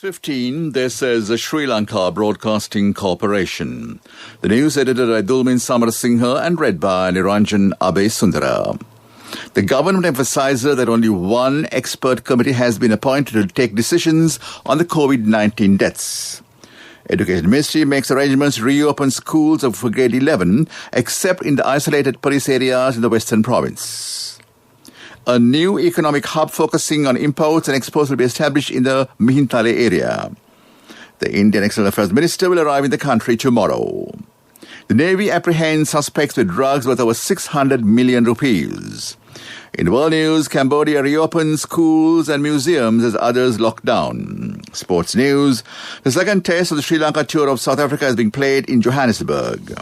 6:15, this is the Sri Lanka Broadcasting Corporation. The news edited by Dulmin Samarasinghe and read by Niranjan Abesundara. The government emphasizes that only one expert committee has been appointed to take decisions on the COVID-19 deaths. Education Ministry makes arrangements to reopen schools of grade 11 except in the isolated police areas in the Western Province. A new economic hub focusing on imports and exports will be established in the Mihintale area. The Indian External Affairs Minister will arrive in the country tomorrow. The Navy apprehends suspects with drugs worth over 600 million rupees. In world news, Cambodia reopens schools and museums as others lock down. Sports news, the second test of the Sri Lanka tour of South Africa is being played in Johannesburg.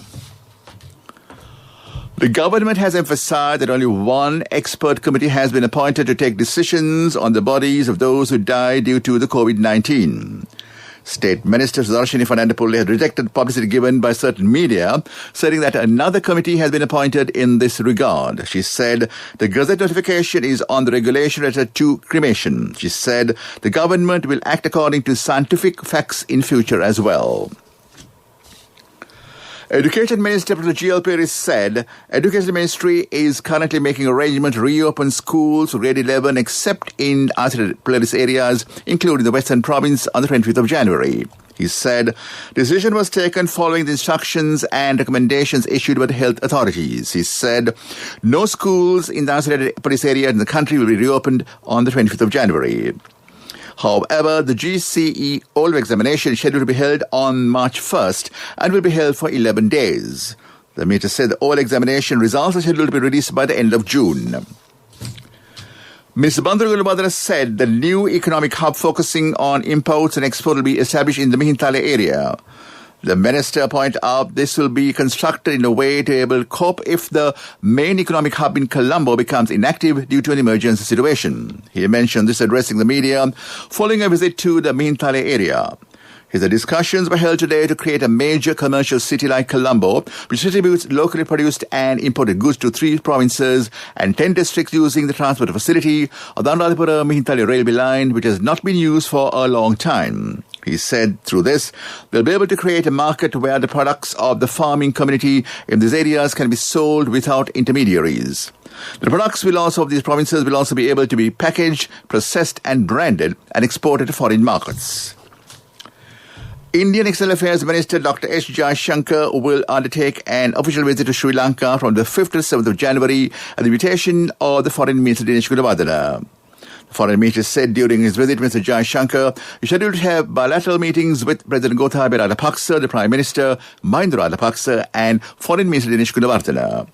The government has emphasized that only one expert committee has been appointed to take decisions on the bodies of those who died due to the COVID-19. State Minister Sudarshini Fernandopulle has rejected publicity given by certain media, saying that another committee has been appointed in this regard. She said the Gazette notification is on the regulation related to cremation. She said the government will act according to scientific facts in future as well. Education Minister Professor G.L. Peris said Education Ministry is currently making arrangements to reopen schools for grade 11 except in isolated police areas, including the Western Province, on the 25th of January. He said decision was taken following the instructions and recommendations issued by the health authorities. He said no schools in the isolated police area in the country will be reopened on the 25th of January. However, the GCE O-level examination is scheduled to be held on March 1st and will be held for 11 days. The minister said the O-level examination results are scheduled to be released by the end of June. Ms. Bandru Gulabadra said the new economic hub focusing on imports and exports will be established in the Mihintale area. The minister pointed out this will be constructed in a way to be able to cope if the main economic hub in Colombo becomes inactive due to an emergency situation. He mentioned this addressing the media following a visit to the Mihintale area. His discussions were held today to create a major commercial city like Colombo, which distributes locally produced and imported goods to 3 provinces and 10 districts using the transport facility of the Anuradhapura-Mihintale railway line, which has not been used for a long time. He said through this, they'll be able to create a market where the products of the farming community in these areas can be sold without intermediaries. The products of these provinces will also be able to be packaged, processed and branded and exported to foreign markets. Indian External Affairs Minister Dr. S. Jaishankar will undertake an official visit to Sri Lanka from the 5th to 7th of January at the invitation of the Foreign Minister Dinesh Gunawardena. The Foreign Minister said during his visit, Mr. Jaishankar is scheduled to have bilateral meetings with President Gotabaya Rajapaksa, the Prime Minister Mahinda Rajapaksa and Foreign Minister Dinesh Gunawardena.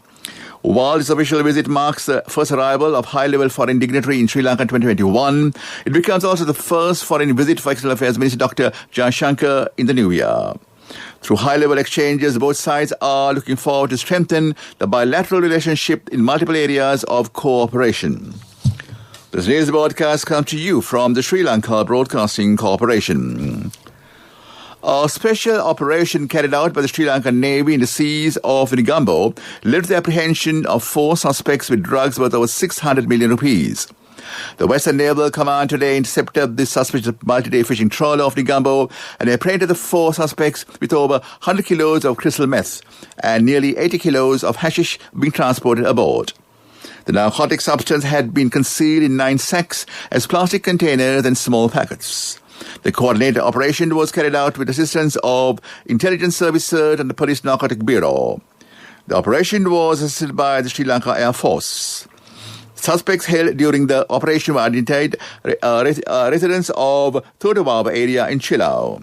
While this official visit marks the first arrival of high-level foreign dignitary in Sri Lanka in 2021, it becomes also the first foreign visit for External Affairs Minister Dr. Jaishankar in the new year. Through high-level exchanges, both sides are looking forward to strengthen the bilateral relationship in multiple areas of cooperation. This news broadcast comes to you from the Sri Lanka Broadcasting Corporation. A special operation carried out by the Sri Lankan Navy in the seas of Negombo led to the apprehension of 4 suspects with drugs worth over 600 million rupees. The Western Naval Command today intercepted this suspicious multi-day fishing trawler off Negombo and apprehended the 4 suspects with over 100 kilos of crystal meth and nearly 80 kilos of hashish being transported aboard. The narcotic substance had been concealed in 9 sacks as plastic containers and small packets. The coordinated operation was carried out with assistance of Intelligence Services and the Police Narcotic Bureau. The operation was assisted by the Sri Lanka Air Force. Suspects held during the operation were identified residents of Thodawawa area in Chilau.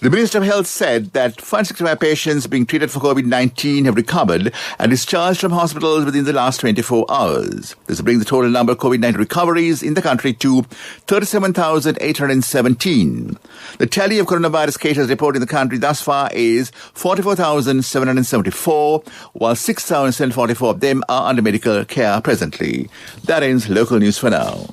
The Minister of Health said that 565 patients being treated for COVID-19 have recovered and discharged from hospitals within the last 24 hours. This brings the total number of COVID-19 recoveries in the country to 37,817. The tally of coronavirus cases reported in the country thus far is 44,774, while 6,744 of them are under medical care presently. That ends local news for now.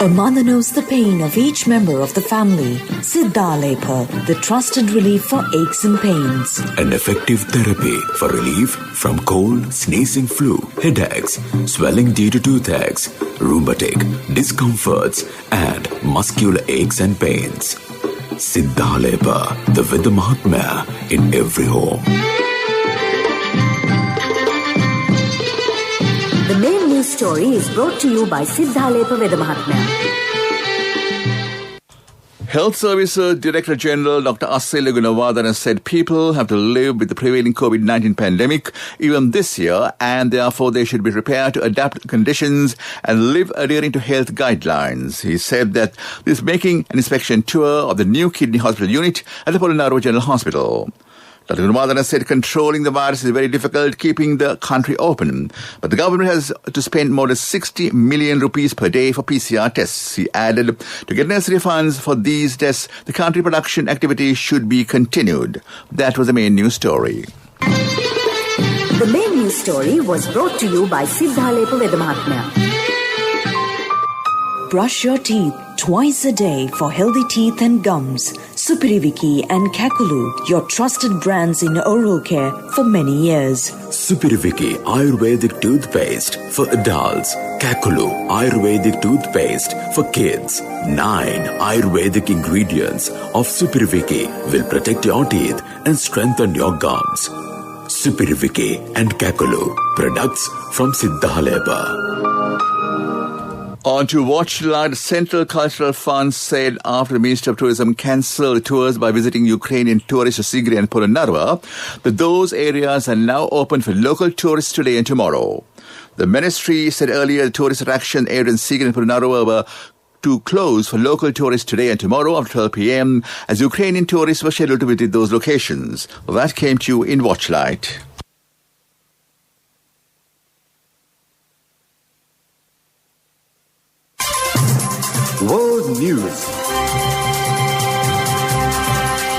A mother knows the pain of each member of the family. Siddhalepa, the trusted relief for aches and pains. An effective therapy for relief from cold, sneezing, flu, headaches, swelling due to toothaches, rheumatic, discomforts, and muscular aches and pains. Siddhalepa, the Veda Mahatmya in every home. The main news story is brought to you by Siddhalepa Veda Mahatmya. Health Services Director General Dr. Asila Gunawardana said people have to live with the prevailing COVID-19 pandemic even this year, and therefore they should be prepared to adapt to conditions and live adhering to health guidelines. He said that this is making an inspection tour of the new kidney hospital unit at the Polonnaruwa General Hospital. Dr. Gunawardana said controlling the virus is very difficult, keeping the country open. But the government has to spend more than 60 million rupees per day for PCR tests. He added, to get necessary funds for these tests, the country production activity should be continued. That was the main news story. The main news story was brought to you by Siddhalepa Veda Mahatmya. Brush your teeth twice a day for healthy teeth and gums. Supiriviki and Kakulu, your trusted brands in oral care for many years. Supiriviki Ayurvedic toothpaste for adults. Kakulu Ayurvedic toothpaste for kids. 9 Ayurvedic ingredients of Supiriviki will protect your teeth and strengthen your gums. Supiriviki and Kakulu, products from Siddhalepa. On to Watchlight, Central Cultural Fund said after the Ministry of Tourism cancelled the tours by visiting Ukrainian tourists to Sigri and Polonnaruwa, that those areas are now open for local tourists today and tomorrow. The ministry said earlier the tourist attraction areas in Sigri and Polonnaruwa were to close for local tourists today and tomorrow after 12 p.m. as Ukrainian tourists were scheduled to visit those locations. Well, that came to you in Watchlight. World News,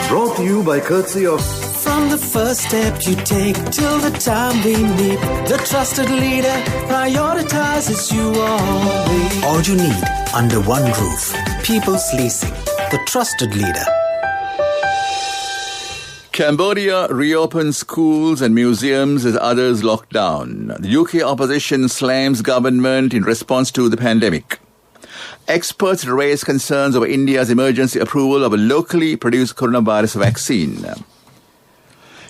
brought to you by courtesy of From the first step you take till the time we meet, the trusted leader prioritizes you always. All you need under one roof. People's Leasing, the trusted leader. Cambodia reopens schools and museums as others lock down. The UK opposition slams government in response to the pandemic. Experts raise concerns over India's emergency approval of a locally produced coronavirus vaccine.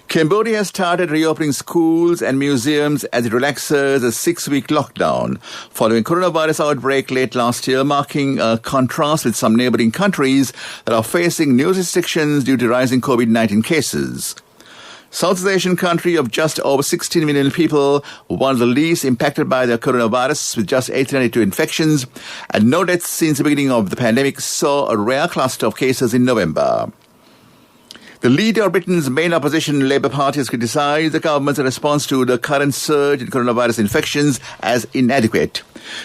Cambodia has started reopening schools and museums as it relaxes a 6-week lockdown following coronavirus outbreak late last year, marking a contrast with some neighboring countries that are facing new restrictions due to rising COVID-19 cases. Southeast Asian country of just over 16 million people, one of the least impacted by the coronavirus with just 892 infections and no deaths since the beginning of the pandemic, saw a rare cluster of cases in November. The leader of Britain's main opposition, Labour Party, has criticised the government's response to the current surge in coronavirus infections as inadequate.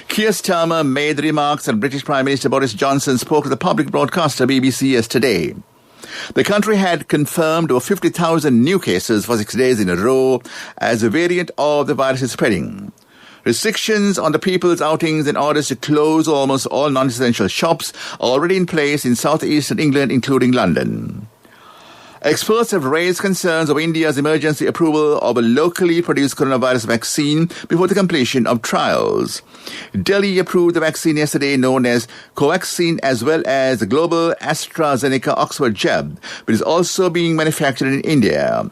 Keir Starmer made the remarks and British Prime Minister Boris Johnson spoke to the public broadcaster BBC yesterday. The country had confirmed over 50,000 new cases for 6 days in a row as a variant of the virus is spreading. Restrictions on the people's outings and orders to close almost all non-essential shops are already in place in southeastern England, including London. Experts have raised concerns over India's emergency approval of a locally produced coronavirus vaccine before the completion of trials. Delhi approved the vaccine yesterday known as Covaxin as well as the global AstraZeneca Oxford jab, which is also being manufactured in India.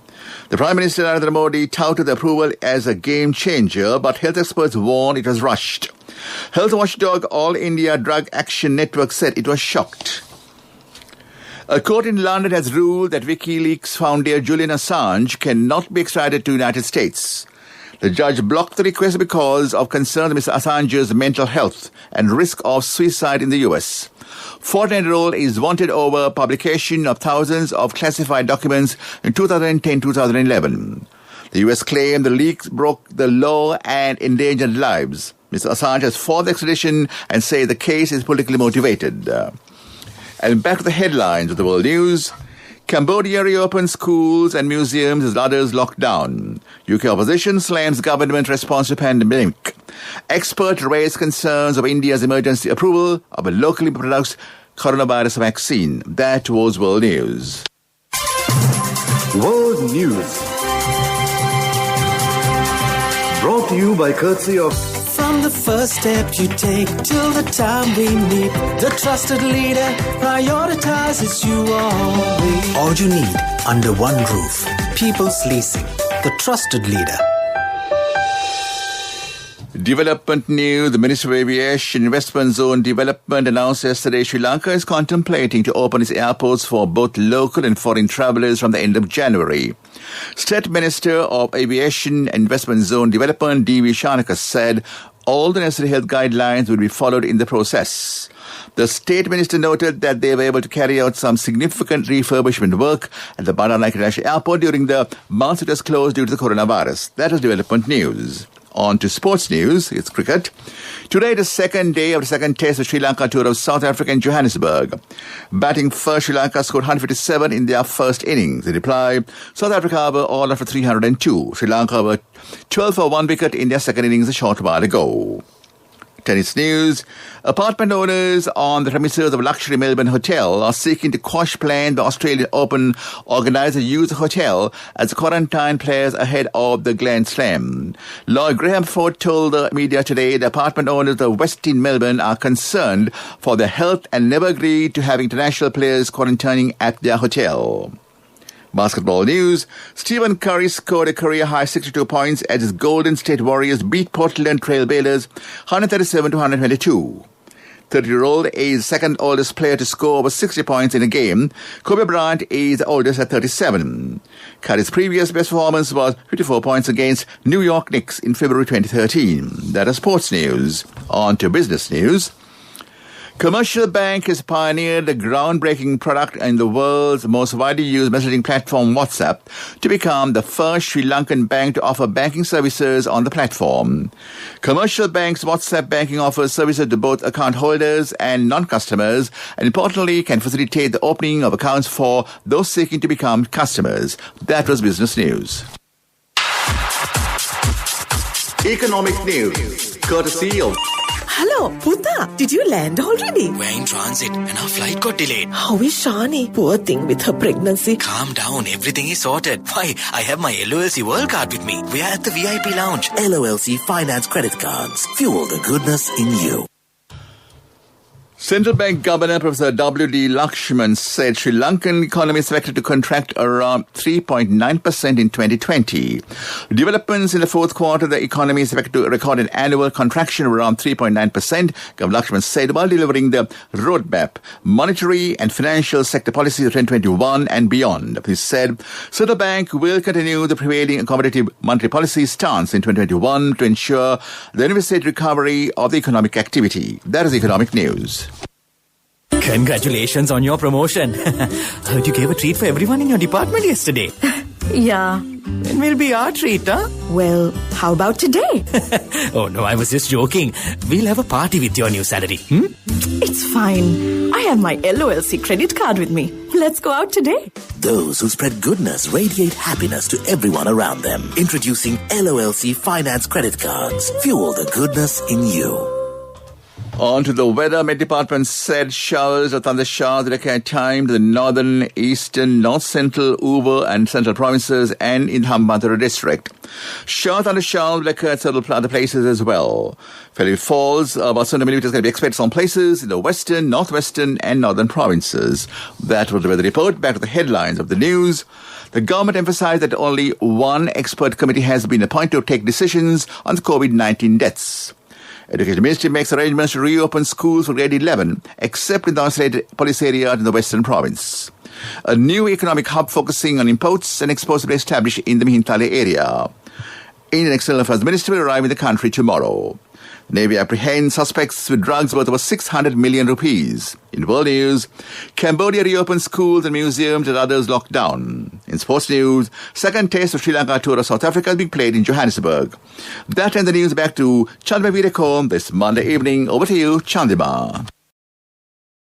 The Prime Minister Narendra Modi touted the approval as a game changer, but health experts warned it was rushed. Health watchdog All India Drug Action Network said it was shocked. A court in London has ruled that WikiLeaks founder Julian Assange cannot be extradited to the United States. The judge blocked the request because of concerns of Mr. Assange's mental health and risk of suicide in the US. 49-year-old is wanted over publication of thousands of classified documents in 2010-2011. The US claimed the leaks broke the law and endangered lives. Mr. Assange has fought the extradition and said the case is politically motivated. And back to the headlines of the world news. Cambodia reopens schools and museums as others locked down. UK opposition slams government response to pandemic. Experts raise concerns of India's emergency approval of a locally produced coronavirus vaccine. That was World News. World News. Brought to you by courtesy of... From the first step you take till the time we meet, the trusted leader prioritizes you always. All you need under one roof. People's Leasing, the trusted leader. Development news. The Ministry of Aviation Investment Zone Development announced yesterday Sri Lanka is contemplating to open its airports for both local and foreign travellers from the end of January. State Minister of Aviation Investment Zone Development D.V. Shanaka said all the necessary health guidelines will be followed in the process. The State Minister noted that they were able to carry out some significant refurbishment work at the Bandar Naik International Airport during the month it was closed due to the coronavirus. That was development news. On to sports news. It's cricket. Today, the second day of the second test of Sri Lanka tour of South Africa in Johannesburg. Batting first, Sri Lanka scored 157 in their first innings. In reply, South Africa were all out for 302. Sri Lanka were 12 for 1 wicket in their second innings a short while ago. Tennis news. Apartment owners on the premises of a luxury Melbourne hotel are seeking to quash plan the Australian Open organizer use the hotel as quarantine players ahead of the Grand Slam. Lord Graham Ford told the media today the apartment owners of Westin Melbourne are concerned for their health and never agreed to have international players quarantining at their hotel. Basketball news. Stephen Curry scored a career-high 62 points as his Golden State Warriors beat Portland Trail Blazers 137-122. 30-year-old is the second oldest player to score over 60 points in a game. Kobe Bryant is the oldest at 37. Curry's previous best performance was 54 points against New York Knicks in February 2013. That is sports news. On to business news. Commercial Bank has pioneered the groundbreaking product in the world's most widely used messaging platform, WhatsApp, to become the first Sri Lankan bank to offer banking services on the platform. Commercial Bank's WhatsApp banking offers services to both account holders and non-customers, and importantly can facilitate the opening of accounts for those seeking to become customers. That was business news. Economic news, courtesy of... Hello, Puta. Did you land already? We're in transit and our flight got delayed. How is Shani? Poor thing with her pregnancy. Calm down. Everything is sorted. Why? I have my LOLC World Card with me. We are at the VIP lounge. LOLC Finance Credit Cards. Fuel the goodness in you. Central Bank Governor Professor W.D. Lakshman said Sri Lankan economy is expected to contract around 3.9% in 2020. Developments in the fourth quarter, the economy is expected to record an annual contraction of around 3.9%, Governor Lakshman said, while delivering the roadmap, monetary and financial sector policies of 2021 and beyond. He said Central Bank will continue the prevailing accommodative monetary policy stance in 2021 to ensure the immediate recovery of the economic activity. That is economic news. Congratulations on your promotion. Heard you gave a treat for everyone in your department yesterday. Yeah. It will be our treat, huh? Well, how about today? Oh no, I was just joking. We'll have a party with your new salary. It's fine. I have my LOLC credit card with me. Let's go out today. Those who spread goodness radiate happiness to everyone around them. Introducing LOLC Finance Credit Cards. Fuel the goodness in you. On to the weather. Met Department said showers or thunder showers will occur at times in the northern, eastern, north central, Ubon and central provinces and in Hambantota district. Shower thunder showers will occur at several other places as well. Heavy falls about 7 millimeters can be expected some places in the western, northwestern and northern provinces. That was the weather report. Back to the headlines of the news. The government emphasized that only one expert committee has been appointed to take decisions on the COVID-19 deaths. Education Ministry makes arrangements to reopen schools for grade 11, except in the isolated police area in the Western Province. A new economic hub focusing on imports and exports will be established in the Mihintale area. Indian External Affairs Minister will arrive in the country tomorrow. Navy apprehends suspects with drugs worth over 600 million rupees. In world news, Cambodia reopens schools and museums and others locked down. In sports news, second test of Sri Lanka tour of South Africa is being played in Johannesburg. That ends the news. Back to Chandima Virakon this Monday evening. Over to you, Chandima.